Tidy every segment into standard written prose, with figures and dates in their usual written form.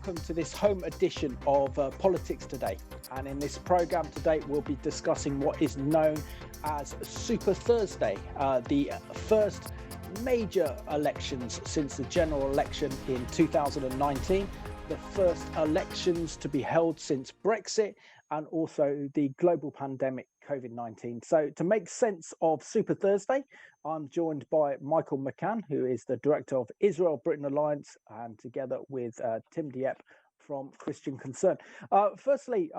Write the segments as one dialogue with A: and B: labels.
A: welcome to this home edition of Politics Today. And in this programme today, we'll be discussing what is known as Super Thursday, the first major elections since the general election in 2019, the first elections to be held since Brexit, and also the global pandemic COVID-19. So to make sense of Super Thursday, I'm joined by Michael McCann, who is the director of Israel-Britain Alliance, and together with Tim Dieppe from Christian Concern. Firstly,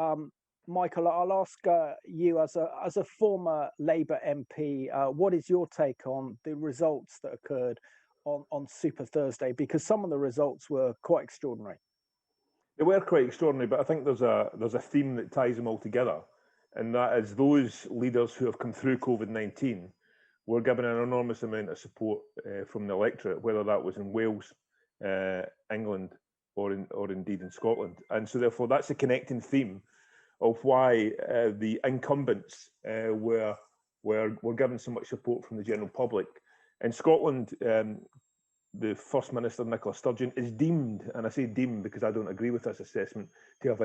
A: Michael, I'll ask you as a former Labour MP, what is your take on the results that occurred on Super Thursday? Because some of the results were quite extraordinary.
B: They were quite extraordinary, but I think there's a theme that ties them all together, and that is those leaders who have come through COVID-19 were given an enormous amount of support from the electorate, whether that was in Wales, England, or indeed in Scotland. And so therefore that's a connecting theme of why the incumbents were given so much support from the general public. In Scotland, the First Minister, Nicola Sturgeon, is deemed, and I say deemed because I don't agree with this assessment, to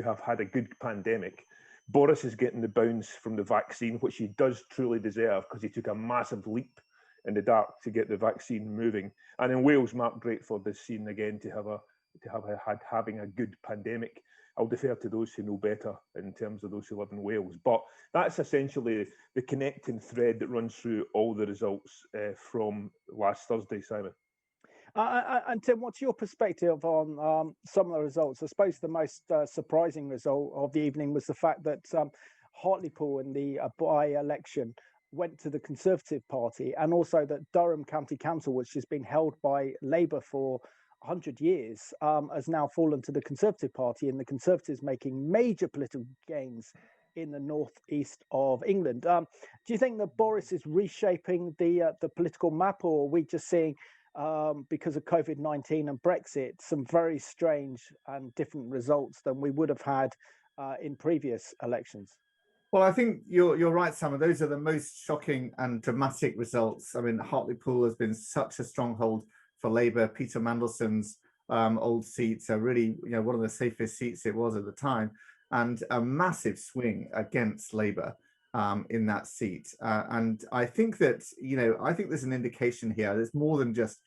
B: have had a good pandemic. Boris is getting the bounce from the vaccine, which he does truly deserve because he took a massive leap in the dark to get the vaccine moving. And in Wales, Mark Drakeford is seen again having a good pandemic. I'll defer to those who know better in terms of those who live in Wales. But that's essentially the connecting thread that runs through all the results from last Thursday, Simon.
A: And Tim, what's your perspective on some of the results? I suppose the most surprising result of the evening was the fact that Hartlepool in the by-election went to the Conservative Party, and also that Durham County Council, which has been held by Labour for 100 years, has now fallen to the Conservative Party, and the Conservatives making major political gains in the northeast of England. Do you think that Boris is reshaping the political map, or are we just seeing, because of COVID-19 and Brexit, some very strange and different results than we would have had in previous elections?
C: Well, I think you're right, Simon. Those are the most shocking and dramatic results. I mean, Hartlepool has been such a stronghold for Labour. Peter Mandelson's old seats are really, one of the safest seats it was at the time, and a massive swing against Labour in that seat. And I think that, I think there's an indication here. There's more than just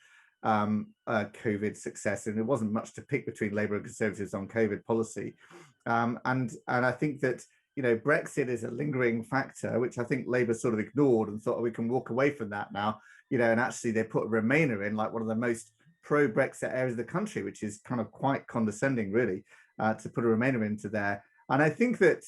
C: COVID success, and it wasn't much to pick between Labour and Conservatives on COVID policy. And I think that, Brexit is a lingering factor, which I think Labour sort of ignored and thought, we can walk away from that now, and actually they put Remainer in like one of the most pro-Brexit areas of the country, which is kind of quite condescending, really, to put a Remainer into there. And I think that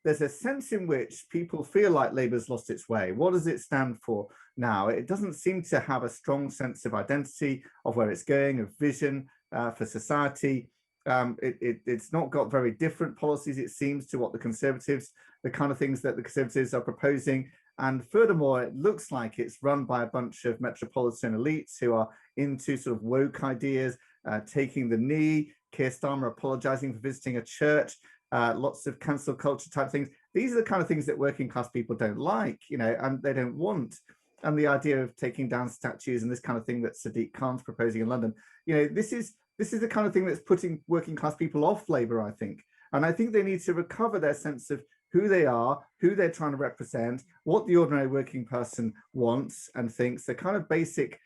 C: there's a sense in which people feel like Labour's lost its way. What does it stand for now? It doesn't seem to have a strong sense of identity, of where it's going, of vision for society. It's not got very different policies, it seems, to what the kind of things that the Conservatives are proposing. And furthermore, it looks like it's run by a bunch of metropolitan elites who are into sort of woke ideas, taking the knee, Keir Starmer apologising for visiting a church, lots of cancel culture type things. These are the kind of things that working class people don't like, and they don't want. And the idea of taking down statues and this kind of thing that Sadiq Khan's proposing in London, this is the kind of thing that's putting working class people off Labour, I think. And I think they need to recover their sense of who they are, who they're trying to represent, what the ordinary working person wants and thinks, the kind of basic,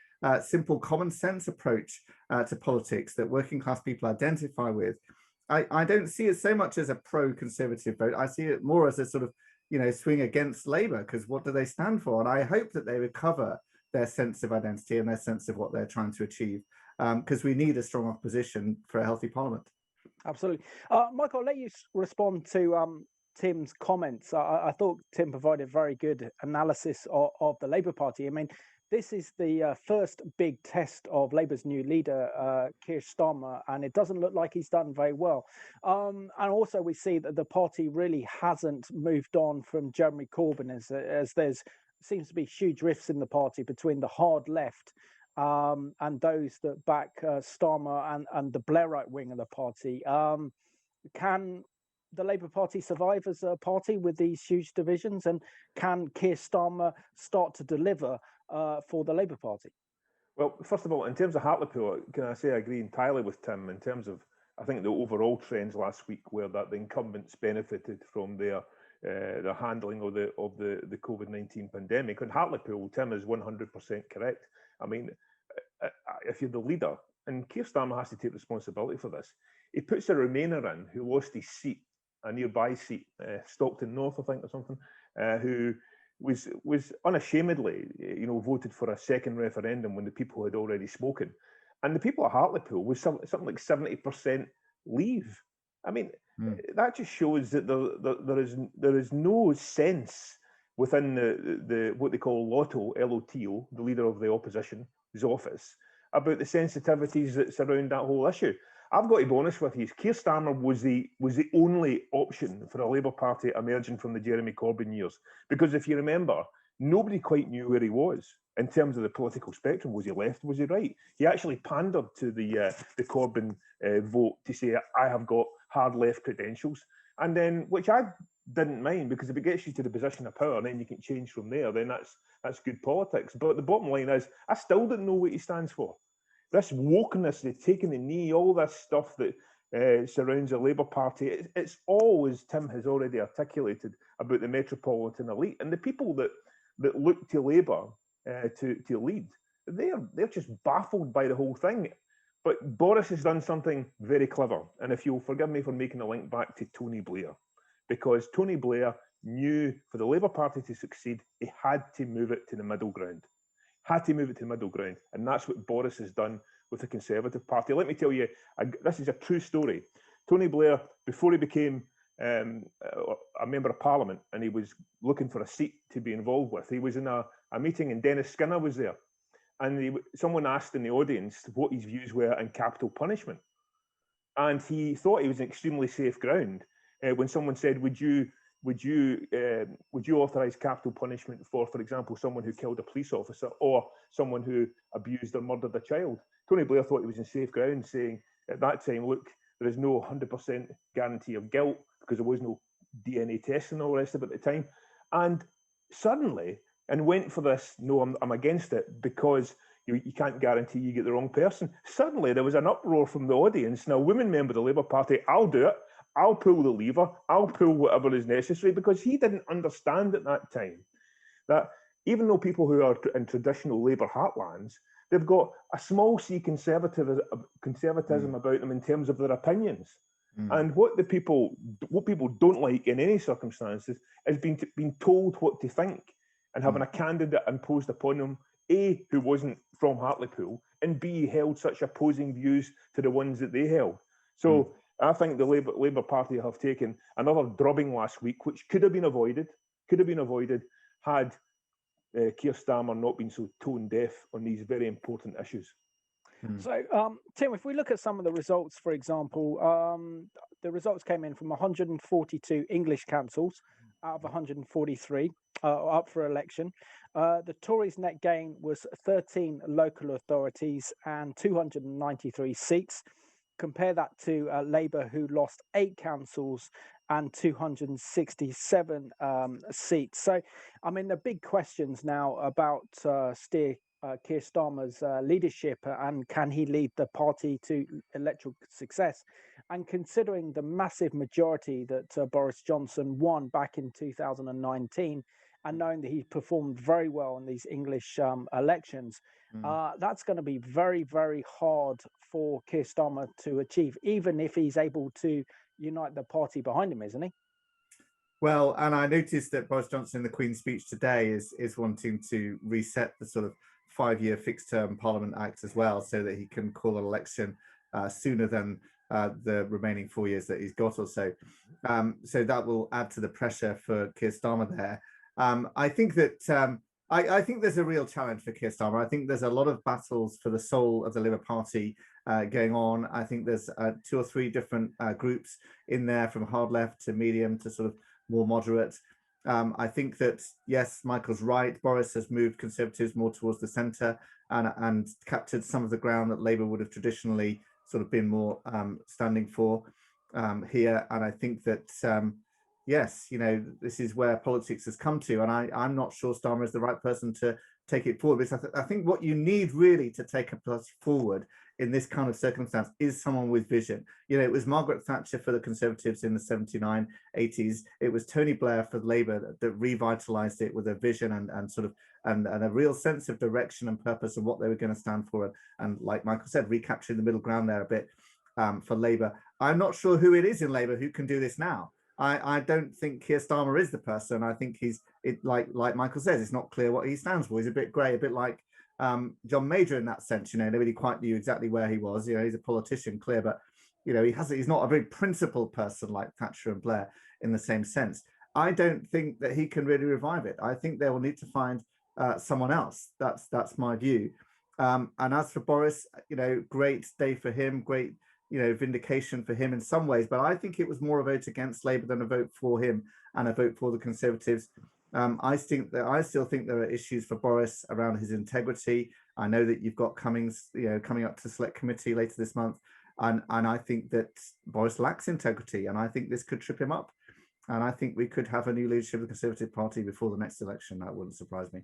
C: simple common sense approach to politics that working class people identify with. I don't see it so much as a pro-Conservative vote. I see it more as a sort of, swing against Labour, because what do they stand for? And I hope that they recover their sense of identity and their sense of what they're trying to achieve, because we need a strong opposition for a healthy parliament.
A: Absolutely. Michael, I'll let you respond to Tim's comments. I thought Tim provided very good analysis of the Labour Party. I mean, this is the first big test of Labour's new leader, Keir Starmer, and it doesn't look like he's done very well. And also we see that the party really hasn't moved on from Jeremy Corbyn, as there's seems to be huge rifts in the party between the hard left and those that back Starmer and the Blairite wing of the party. Can the Labour Party survive as a party with these huge divisions, and can Keir Starmer start to deliver for the Labour Party?
B: Well, first of all, in terms of Hartlepool, can I say I agree entirely with Tim in terms of I think the overall trends last week were that the incumbents benefited from their handling of the COVID-19 pandemic. And Hartlepool, Tim is 100% correct. I mean, if you're the leader, and Keir Starmer has to take responsibility for this, he puts a Remainer in who lost his seat, a nearby seat, Stockton North, I think, or something, who was unashamedly, voted for a second referendum when the people had already spoken. And the people at Hartlepool was something like 70% leave. I mean, that just shows that there is no sense within the what they call LOTO, L-O-T-O, the leader of the opposition's office, about the sensitivities that surround that whole issue. I've got to be honest with you, Keir Starmer was the only option for a Labour Party emerging from the Jeremy Corbyn years. Because if you remember, nobody quite knew where he was in terms of the political spectrum. Was he left? Was he right? He actually pandered to the Corbyn vote to say, I have got hard left credentials. And then, which I didn't mind, because if it gets you to the position of power, then you can change from there, then that's good politics. But the bottom line is, I still don't know what he stands for. This wokeness, the taking the knee, all this stuff that surrounds the Labour Party, it's all, as Tim has already articulated, about the metropolitan elite. And the people that look to Labour to lead, they're just baffled by the whole thing. But Boris has done something very clever. And if you'll forgive me for making a link back to Tony Blair, because Tony Blair knew for the Labour Party to succeed, he had to move it to the middle ground. And that's what Boris has done with the Conservative Party. Let me tell you, this is a true story. Tony Blair, before he became a member of Parliament and he was looking for a seat to be involved with, he was in a meeting and Dennis Skinner was there. And someone asked in the audience what his views were on capital punishment. And he thought he was in extremely safe ground when someone said, would you authorise capital punishment for example, someone who killed a police officer or someone who abused or murdered a child? Tony Blair thought he was in safe ground, saying at that time, look, there is no 100% guarantee of guilt because there was no DNA tests and all the rest of it at the time. And suddenly, and went for this, no, I'm against it because you can't guarantee you get the wrong person. Suddenly, there was an uproar from the audience. Now, a women member of the Labour Party, I'll do it. I'll pull the lever. I'll pull whatever is necessary, because he didn't understand at that time that even though people who are in traditional Labour heartlands, they've got a small c conservatism about them in terms of their opinions. And what people don't like in any circumstances is being told what to think and having a candidate imposed upon them, A, who wasn't from Hartlepool, and B, held such opposing views to the ones that they held. So I think the Labour Party have taken another drubbing last week, which could have been avoided had Keir Starmer not been so tone deaf on these very important issues.
A: So, Tim, if we look at some of the results, for example, the results came in from 142 English councils out of 143 up for election. The Tories' net gain was 13 local authorities and 293 seats. Compare that to Labour, who lost 8 councils and 267 seats. So, I mean, the big questions now about Keir Starmer's leadership and can he lead the party to electoral success? And considering the massive majority that Boris Johnson won back in 2019, and knowing that he performed very well in these English elections, that's going to be very, very hard for Keir Starmer to achieve, even if he's able to unite the party behind him, isn't he?
C: Well, and I noticed that Boris Johnson in the Queen's speech today is wanting to reset the sort of 5-year fixed-term Parliament Act as well, so that he can call an election sooner than the remaining 4 years that he's got or so. So that will add to the pressure for Keir Starmer there. I think that I think there's a real challenge for Keir Starmer. I think there's a lot of battles for the soul of the Labour Party going on. I think there's 2 or 3 different groups in there, from hard left to medium to sort of more moderate. I think that, yes, Michael's right. Boris has moved Conservatives more towards the centre and captured some of the ground that Labour would have traditionally sort of been more standing for here. And I think that, yes, you know, this is where politics has come to. And I'm not sure Starmer is the right person to take it forward, because I think what you need really to take a plus forward in this kind of circumstance is someone with vision. You know, it was Margaret Thatcher for the Conservatives in the 79, 80s. It was Tony Blair for Labour that revitalised it with a vision and sort of and a real sense of direction and purpose of what they were going to stand for. And like Michael said, recapturing the middle ground there a bit for Labour. I'm not sure who it is in Labour who can do this now. I don't think Keir Starmer is the person. I think like Michael says, it's not clear what he stands for. He's a bit grey, a bit like John Major in that sense. You know, nobody quite knew exactly where he was. You know, he's a politician, clear, but you know, he's not a very principled person like Thatcher and Blair in the same sense. I don't think that he can really revive it. I think they will need to find someone else. That's my view. And as for Boris, you know, great day for him, great, you know, vindication for him in some ways, but I think it was more a vote against Labour than a vote for him and a vote for the Conservatives. I still think there are issues for Boris around his integrity. I know that you've got Cummings, you know, coming up to select committee later this month, and I think that Boris lacks integrity, and I think this could trip him up, and I think we could have a new leadership of the Conservative Party before the next election. That wouldn't surprise me.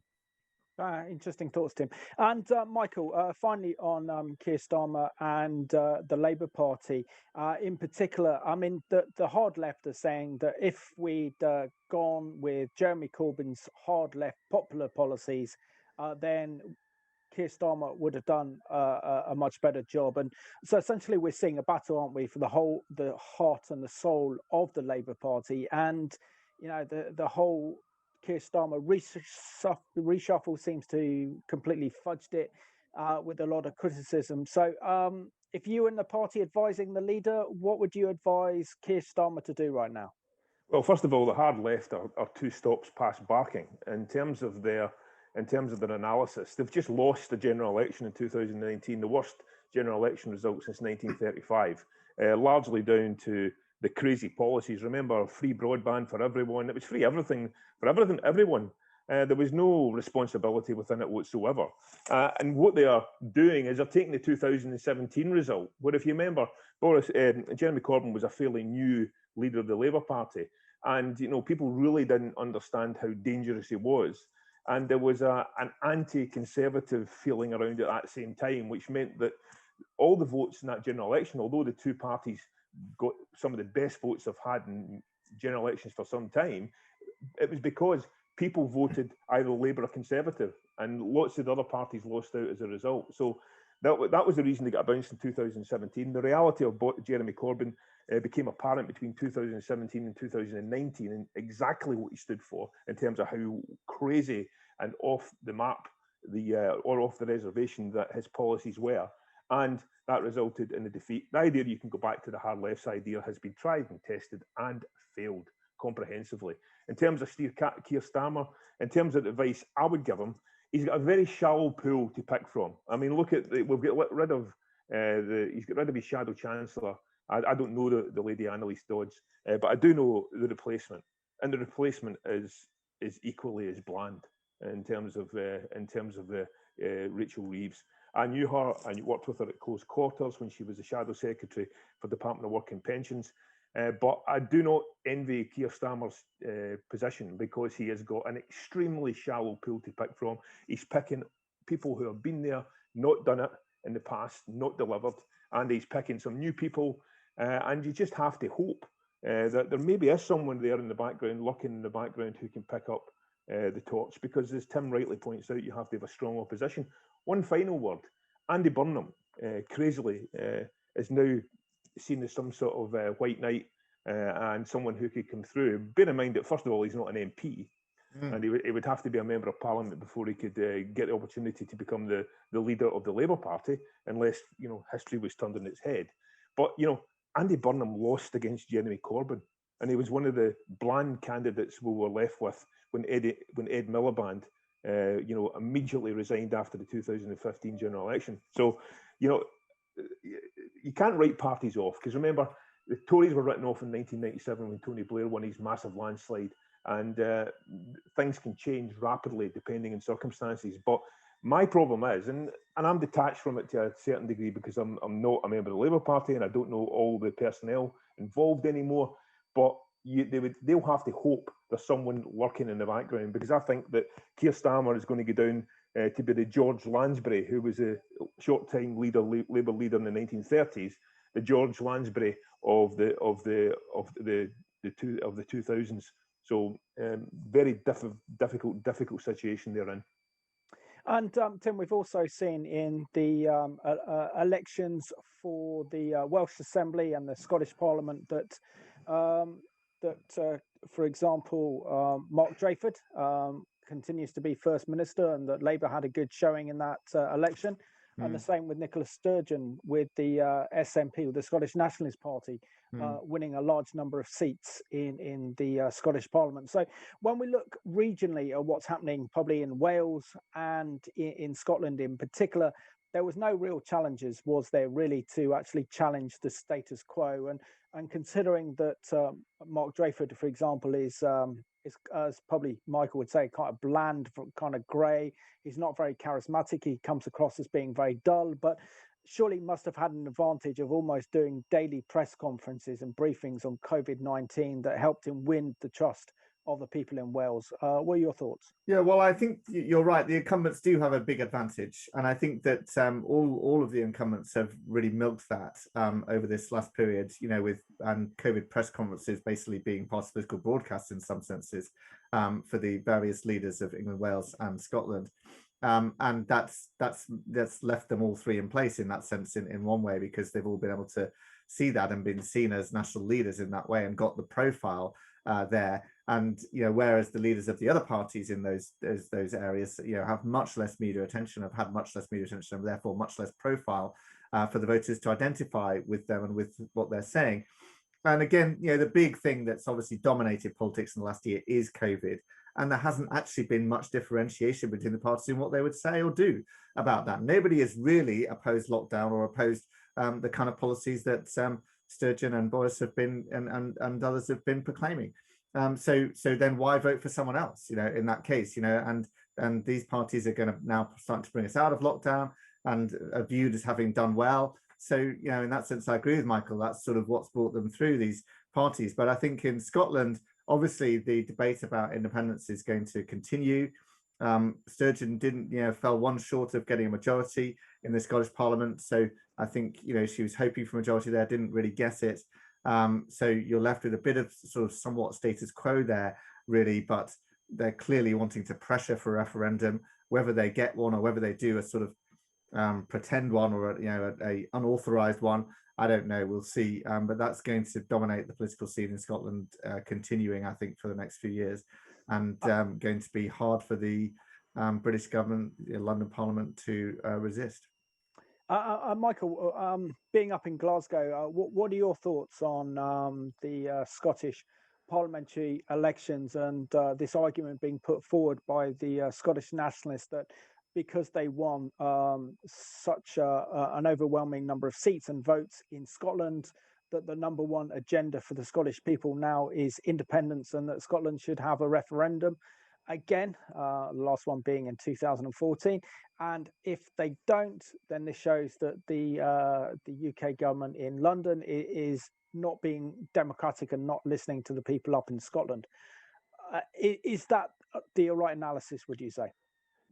A: Interesting thoughts, Tim. And Michael, finally on Keir Starmer and the Labour Party in particular. I mean, the hard left are saying that if we'd gone with Jeremy Corbyn's hard left popular policies, then Keir Starmer would have done a much better job. And so essentially we're seeing a battle, aren't we, for the heart and the soul of the Labour Party. And, you know, the whole Keir Starmer reshuffle seems to completely fudged it with a lot of criticism. So if you were in the party advising the leader, what would you advise Keir Starmer to do right now?
B: Well, first of all, the hard left are two stops past barking in terms of their analysis. They've just lost the general election in 2019, the worst general election result since 1935, largely down to the crazy policies. Remember, free broadband for everyone. It was free everything for everyone. There was no responsibility within it whatsoever. And what they are doing is they're taking the 2017 result, where if you remember, Jeremy Corbyn was a fairly new leader of the Labour Party. And, you know, people really didn't understand how dangerous he was. And there was an anti-conservative feeling around at that same time, which meant that all the votes in that general election, although the two parties got some of the best votes they've had in general elections for some time, it was because people voted either Labour or Conservative, and lots of the other parties lost out as a result. So that was the reason they got bounced in 2017. The reality of Jeremy Corbyn became apparent between 2017 and 2019, and exactly what he stood for in terms of how crazy and off the map or off the reservation that his policies were. And that resulted in the defeat. The idea you can go back to the hard left's idea has been tried and tested and failed comprehensively. In terms of Keir Starmer, in terms of advice I would give him, he's got a very shallow pool to pick from. I mean, look at we've got rid of he's got rid of his shadow chancellor. I don't know the lady Annalise Dodds, but I do know the replacement, and the replacement is equally as bland in terms of Rachel Reeves. I knew her and worked with her at close quarters when she was the Shadow Secretary for the Department of Work and Pensions. But I do not envy Keir Starmer's position, because he has got an extremely shallow pool to pick from. He's picking people who have been there, not done it in the past, not delivered, and he's picking some new people. And you just have to hope that there maybe is someone there in the background, lurking in the background, who can pick up the torch, because as Tim rightly points out, you have to have a strong opposition. One final word, Andy Burnham, crazily, is now seen as some sort of white knight and someone who could come through. Bear in mind that, first of all, he's not an MP, and he would have to be a member of Parliament before he could get the opportunity to become the leader of the Labour Party, unless, you know, history was turned on its head. But, you know, Andy Burnham lost against Jeremy Corbyn, and he was one of the bland candidates we were left with when Ed Miliband immediately resigned after the 2015 general election. So, you know, you can't write parties off, because remember, the Tories were written off in 1997 when Tony Blair won his massive landslide, and things can change rapidly depending on circumstances. But my problem is, and I'm detached from it to a certain degree, because I'm not a member of the Labour Party and I don't know all the personnel involved anymore, but they'll have to hope there's someone working in the background, because I think that Keir Starmer is going to go down to be the George Lansbury, who was a short-time Labour leader in the 1930s, the George Lansbury of the 2000s. So very difficult situation they're in.
A: And Tim, we've also seen in the elections for the Welsh Assembly and the Scottish Parliament that for example, Mark Drakeford continues to be First Minister, and that Labour had a good showing in that election. And the same with Nicola Sturgeon with the SNP, with the Scottish Nationalist Party, winning a large number of seats in the Scottish Parliament. So when we look regionally at what's happening probably in Wales and in Scotland in particular, there was no real challenges, was there, really, to actually challenge the status quo? And considering that Mark Drakeford, for example, is as probably Michael would say, kind of bland, kind of grey. He's not very charismatic. He comes across as being very dull, but surely must have had an advantage of almost doing daily press conferences and briefings on COVID-19 that helped him win the trust of the people in Wales. What are your thoughts?
C: Yeah, well, I think you're right. The incumbents do have a big advantage, and I think that all of the incumbents have really milked that over this last period. You know, with COVID press conferences basically being part of political broadcast in some senses for the various leaders of England, Wales, and Scotland, and that's left them all three in place in that sense in one way, because they've all been able to see that and been seen as national leaders in that way and got the profile there. And whereas the leaders of the other parties in those areas have much less media attention, have had much less media attention, and therefore much less profile for the voters to identify with them and with what they're saying. And again, the big thing that's obviously dominated politics in the last year is COVID, and there hasn't actually been much differentiation between the parties in what they would say or do about that. Nobody has really opposed lockdown or opposed the kind of policies that Sturgeon and Boris have been and others have been proclaiming. So then why vote for someone else, in that case, and these parties are going to now start to bring us out of lockdown and are viewed as having done well. So, in that sense, I agree with Michael. That's sort of what's brought them through, these parties. But I think in Scotland, obviously, the debate about independence is going to continue. Sturgeon fell one short of getting a majority in the Scottish Parliament. So I think, she was hoping for a majority there, didn't really get it. So you're left with a bit of sort of somewhat status quo there, really, but they're clearly wanting to pressure for a referendum. Whether they get one or whether they do a sort of pretend one or a unauthorized one, I don't know. We'll see. But that's going to dominate the political scene in Scotland, continuing, I think, for the next few years, and going to be hard for the British government, the London Parliament, to resist.
A: Michael, being up in Glasgow, what are your thoughts on the Scottish parliamentary elections and this argument being put forward by the Scottish nationalists that because they won such an overwhelming number of seats and votes in Scotland, that the number one agenda for the Scottish people now is independence, and that Scotland should have a referendum again, the last one being in 2014. And if they don't, then this shows that the UK government in London is not being democratic and not listening to the people up in Scotland. Is that the right analysis, would you say?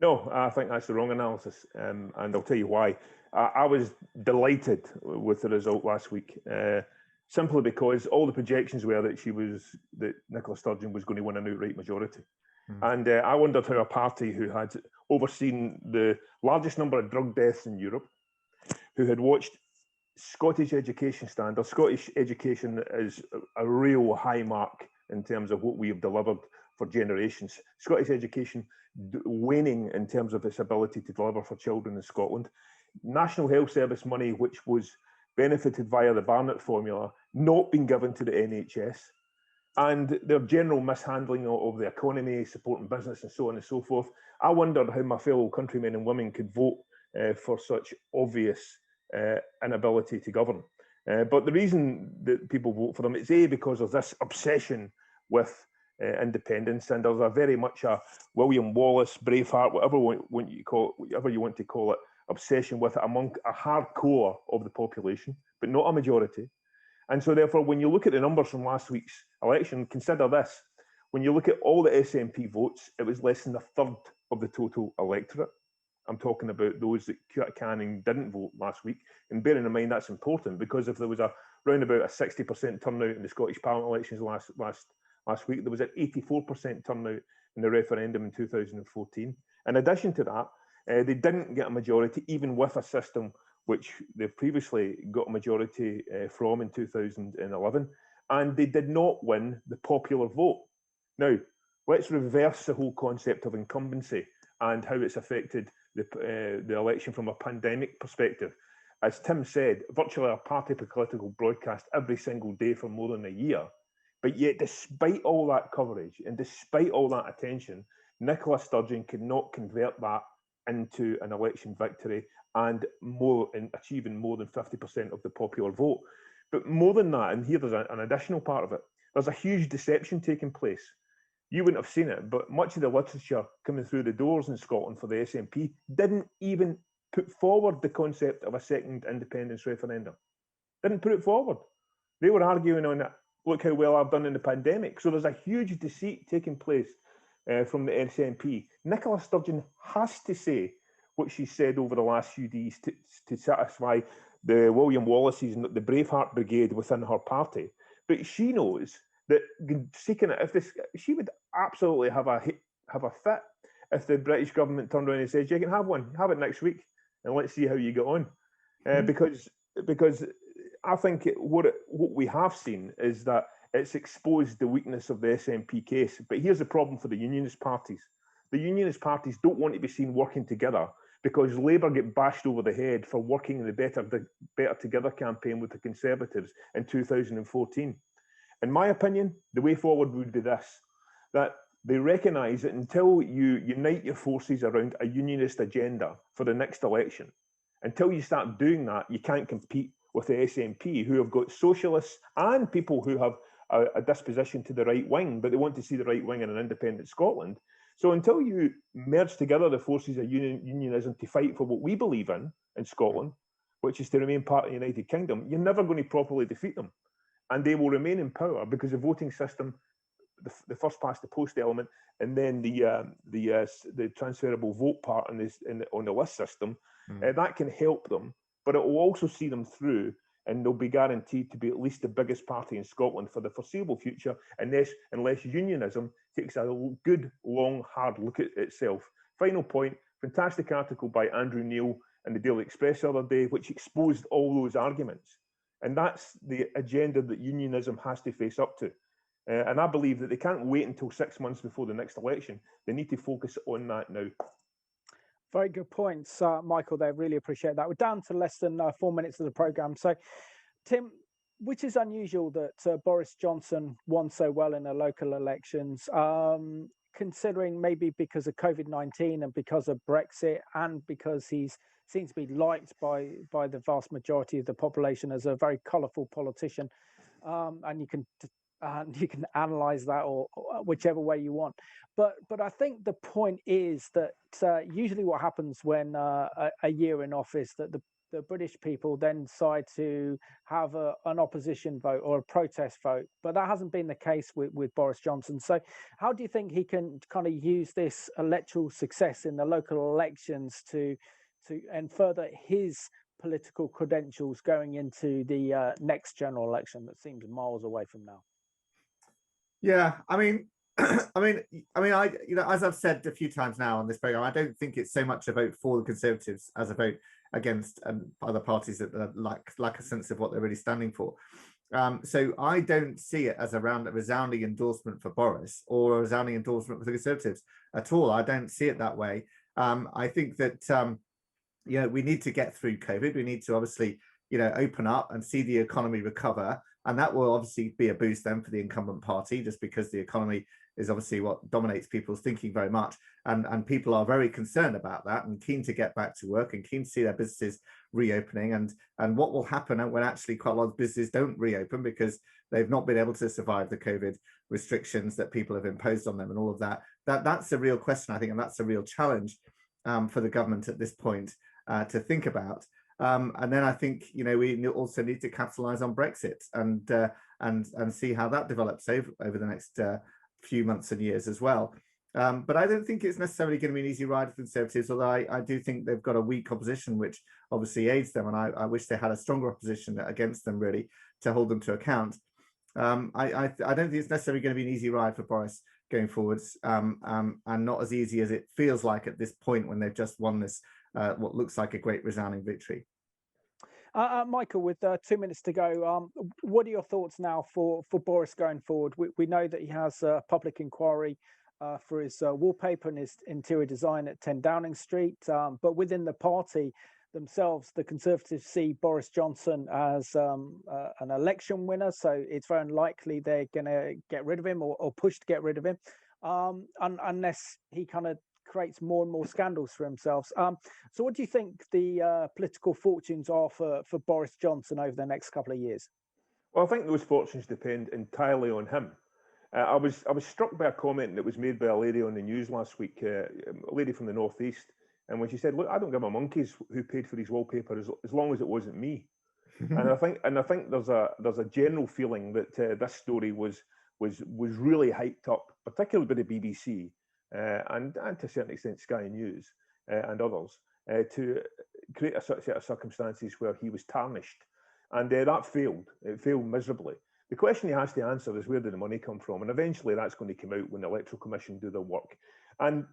B: No, I think that's the wrong analysis, and I'll tell you why. I was delighted with the result last week, simply because all the projections were that Nicola Sturgeon was going to win an outright majority. And I wondered how a party who had overseen the largest number of drug deaths in Europe, who had watched Scottish education standards. Scottish education is a real high mark in terms of what we have delivered for generations. Scottish education waning in terms of its ability to deliver for children in Scotland. National Health Service money, which was benefited via the Barnett formula, not being given to the NHS. And their general mishandling of the economy, supporting business and so on and so forth. I wondered how my fellow countrymen and women could vote for such obvious inability to govern. But the reason that people vote for them is because of this obsession with independence, and there's a very much a William Wallace, Braveheart, whatever you want to call it, obsession with it among a hardcore of the population, but not a majority. And so therefore, when you look at the numbers from last week's election, consider this. When you look at all the SNP votes, it was less than a third of the total electorate. I'm talking about those that can and didn't vote last week. And bearing in mind that's important, because if there was around about a 60% turnout in the Scottish Parliament elections last week, there was an 84% turnout in the referendum in 2014. In addition to that, they didn't get a majority, even with a system which they previously got a majority from in 2011, and they did not win the popular vote. Now, let's reverse the whole concept of incumbency and how it's affected the election from a pandemic perspective. As Tim said, virtually a party political broadcast every single day for more than a year. But yet, despite all that coverage and despite all that attention, Nicola Sturgeon could not convert that into an election victory and achieving more than 50% of the popular vote. But more than that, and here there's an additional part of it, there's a huge deception taking place. You wouldn't have seen it, but much of the literature coming through the doors in Scotland for the SNP didn't even put forward the concept of a second independence referendum. Didn't put it forward. They were arguing on it, look how well I've done in the pandemic. So there's a huge deceit taking place from the SNP. Nicola Sturgeon has to say what she said over the last few days to satisfy the William Wallaces and the Braveheart Brigade within her party. But she knows that seeking it, she would absolutely have a fit if the British government turned around and says, you can have one, have it next week, and let's see how you get on. Because I think what we have seen is that it's exposed the weakness of the SNP case. But here's the problem for the unionist parties. The unionist parties don't want to be seen working together, because Labour get bashed over the head for working in the Better Together campaign with the Conservatives in 2014. In my opinion, the way forward would be this, that they recognise that until you unite your forces around a unionist agenda for the next election, until you start doing that, you can't compete with the SNP, who have got socialists and people who have a disposition to the right wing, but they want to see the right wing in an independent Scotland. So until you merge together the forces of unionism to fight for what we believe in Scotland, which is to remain part of the United Kingdom, you're never going to properly defeat them. And they will remain in power because the voting system, the first past the post element, and then the transferable vote part on the list system, that can help them, but it will also see them through, and they'll be guaranteed to be at least the biggest party in Scotland for the foreseeable future, unless unionism takes a good, long, hard look at itself. Final point, fantastic article by Andrew Neil in the Daily Express the other day, which exposed all those arguments. And that's the agenda that unionism has to face up to. And I believe that they can't wait until 6 months before the next election. They need to focus on that now.
A: Very good points, Michael, there. Really appreciate that. We're down to less than 4 minutes of the programme. So, Tim, which is unusual that Boris Johnson won so well in the local elections, considering maybe because of COVID-19 and because of Brexit, and because he's seems to be liked by the vast majority of the population as a very colourful politician, and you can analyse that or whichever way you want. But I think the point is that usually what happens when a year in office, that the British people then decide to have an opposition vote or a protest vote. But that hasn't been the case with Boris Johnson. So how do you think he can kind of use this electoral success in the local elections to and further his political credentials going into the next general election that seems miles away from now?
C: Yeah, I mean, as I've said a few times now on this program, I don't think it's so much a vote for the Conservatives as a vote against other parties that lack a sense of what they're really standing for. So I don't see it as a resounding endorsement for Boris or a resounding endorsement for the Conservatives at all. I don't see it that way. I think that we need to get through COVID. We need to obviously open up and see the economy recover. And that will obviously be a boost then for the incumbent party, just because the economy is obviously what dominates people's thinking very much. And people are very concerned about that and keen to get back to work and keen to see their businesses reopening. And what will happen when actually quite a lot of businesses don't reopen because they've not been able to survive the COVID restrictions that people have imposed on them and all of that. That's a real question, I think, and that's a real challenge for the government at this point to think about. And then I think we also need to capitalise on Brexit and see how that develops over the next few months and years as well. But I don't think it's necessarily going to be an easy ride for Conservatives, although I do think they've got a weak opposition, which obviously aids them. And I wish they had a stronger opposition against them, really, to hold them to account. I don't think it's necessarily going to be an easy ride for Boris going forwards, and not as easy as it feels like at this point when they've just won this, what looks like a great resounding victory.
A: Michael, with 2 minutes to go, what are your thoughts now for Boris going forward? We know that he has a public inquiry for his wallpaper and his interior design at 10 Downing Street. But within the party themselves, the Conservatives see Boris Johnson as an election winner. So it's very unlikely they're going to get rid of him or push to get rid of him unless he kind of creates more and more scandals for himself. So what do you think the political fortunes are for Boris Johnson over the next couple of years?
B: Well, I think those fortunes depend entirely on him. I was struck by a comment that was made by a lady on the news last week, a lady from the Northeast, and when she said, "Look, I don't give a monkeys who paid for his wallpaper as long as it wasn't me." and I think there's a general feeling that this story was really hyped up, particularly by the BBC and to a certain extent Sky News and others, to create a set of circumstances where he was tarnished, and that failed. It failed miserably. The question he has to answer is, where did the money come from? And eventually that's going to come out when the Electoral Commission do their work. And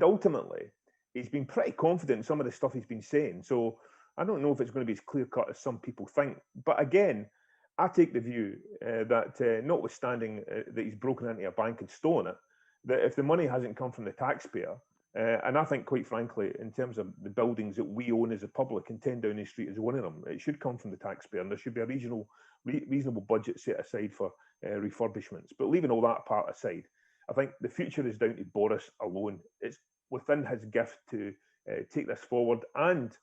B: ultimately, he's been pretty confident in some of the stuff he's been saying. So I don't know if it's going to be as clear-cut as some people think. But again, I take the view that notwithstanding that he's broken into a bank and stolen it, that if the money hasn't come from the taxpayer, and I think, quite frankly, in terms of the buildings that we own as a public, and 10 Downing Street is one of them, it should come from the taxpayer, and there should be a reasonable budget set aside for refurbishments. But leaving all that part aside, I think the future is down to Boris alone. It's within his gift to take this forward and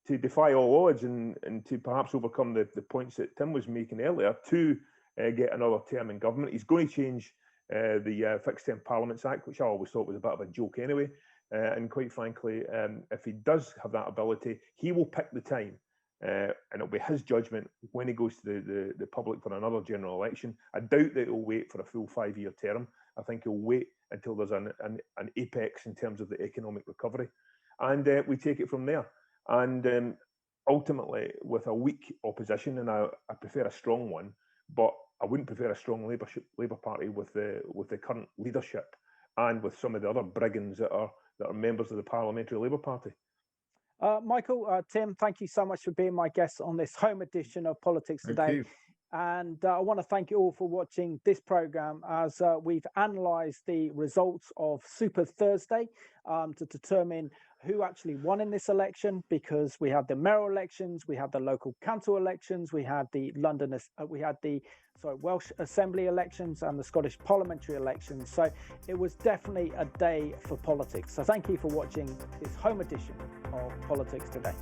B: to defy all odds and to perhaps overcome the points that Tim was making earlier to get another term in government. He's going to change the Fixed Term Parliaments Act, which I always thought was a bit of a joke anyway. And quite frankly, if he does have that ability, he will pick the time, and it'll be his judgment when he goes to the public for another general election. I doubt that he'll wait for a full 5-year term. I think he'll wait until there's an apex in terms of the economic recovery, and we take it from there. And ultimately, with a weak opposition, and I prefer a strong one, but I wouldn't prefer a strong Labour Party with the current leadership and with some of the other brigands that are members of the Parliamentary Labour Party.
A: Michael, Tim, thank you so much for being my guest on this home edition of Politics Today.
C: Thank you.
A: And I want to thank you all for watching this programme as we've analysed the results of Super Thursday to determine who actually won in this election, because we had the mayoral elections, we had the local council elections, we had the Welsh Assembly elections and the Scottish Parliamentary elections. So it was definitely a day for politics. So thank you for watching this home edition of Politics Today.